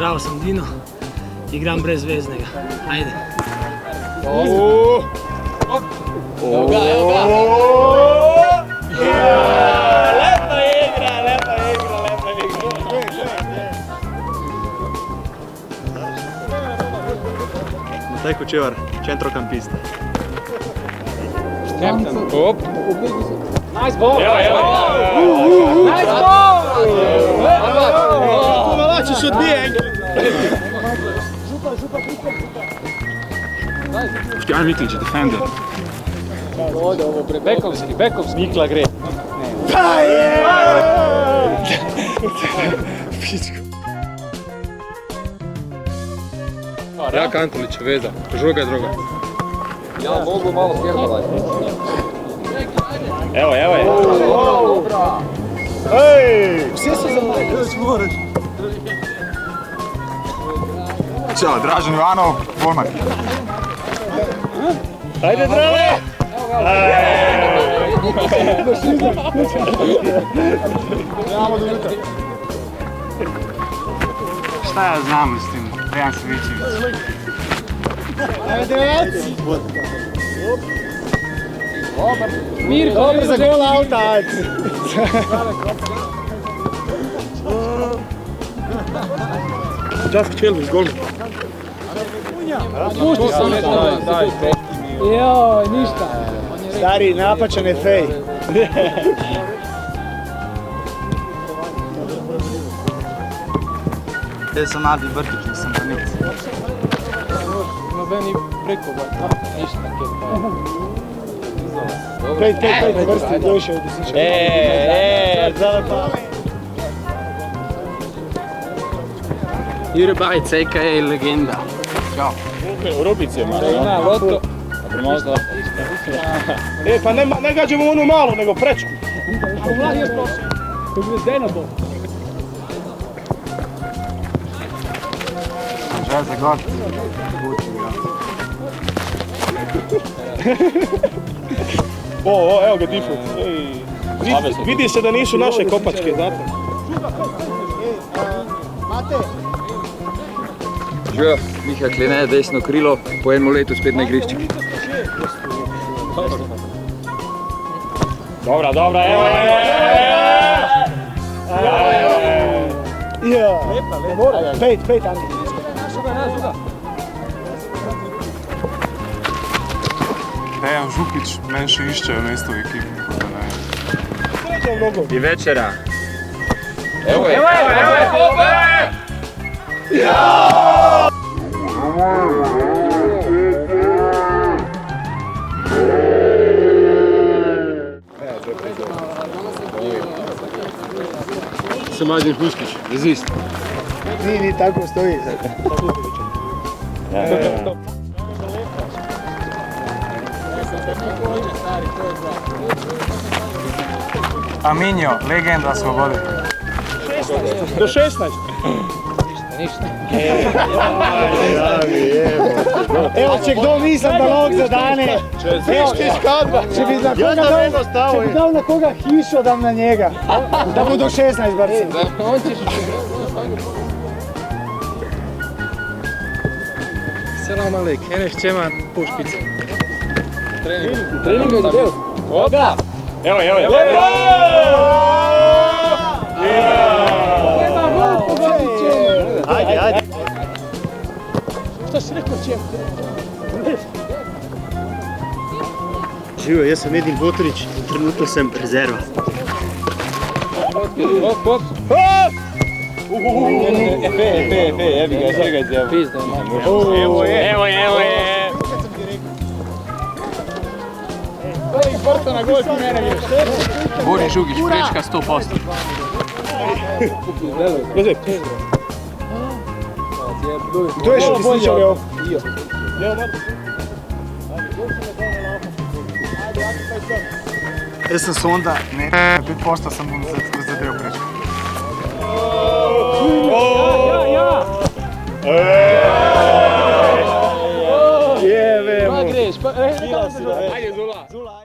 Zdravo sam Dino, igram brez veznega. Ajde. Evo ga, evo ga! Lepa igra, lepa igra, lepa igra. Matej Kočevar, centrocampista. Captain, op. Nice ball! Evo, evo! Nice ball! Puno lakše se odbije. Boštjan Miklić, defender. Bekovski, Bekovski. Mikla gre. Jak Antolić, veza. Žoga je druga. Ja mogu malo skjerbalati. Evo, evo je. Svi su za moj. Ćao, Dražen Jovanov, golman. Ajde, Drane! Šta ja znam s tim, Dejan Savićević. Mirko, Dobro za gol auta, ajde. Đaski Čelvić, golman. pušti se. Daj. Joj, ništa. Stari, napačan je fej. Ja sam Adi Brkić, nisam pa nic. Nobeni preko, ništa. Pejt, vrsti, došao je desičan. Zalepa. Jure Baj, CK je legenda. Ćao. Rubice, Na, loto. Možda. Pa ne gađamo onu malu, nego prečku. To je Zdeno to. Žel za god. Evo ga Difut. Vidi se da nisu naše kopačke, znate. Živijo, Miha Kline, desno krilo, po enem letu spet na igrišču. Dobra, evo je! Pejt, Ani. Dejan Župić, meni še iščejo mesto v ekipi. I večera. Evo je, Sam Adin Huskić, rezist. Ni tako stoji. Aminjo, legenda slobode. Do 16. ništa. Evo če kdo misli, da log zadane. Če bi dal na koga hišo, dam na njega. Da bo do 16 brci. Selam alek, eneh čeman po špici. Trening je del. Koga? Evo. Ajde. Šta si rekao čem? Živo, jaz sem Edin Botrić, trenutno sem rezerva. Hop. Evi ga, sve ga izjavio. Pizda. Evo je. Porto na gol ti mene vidiš. Boris Žugić, prečka 100%. To je što ti sličao je ovo. Jaz sem sonda, ne, 5% sem bom zadev prečko. Jebe mu. Pa greš, Ajde Zula.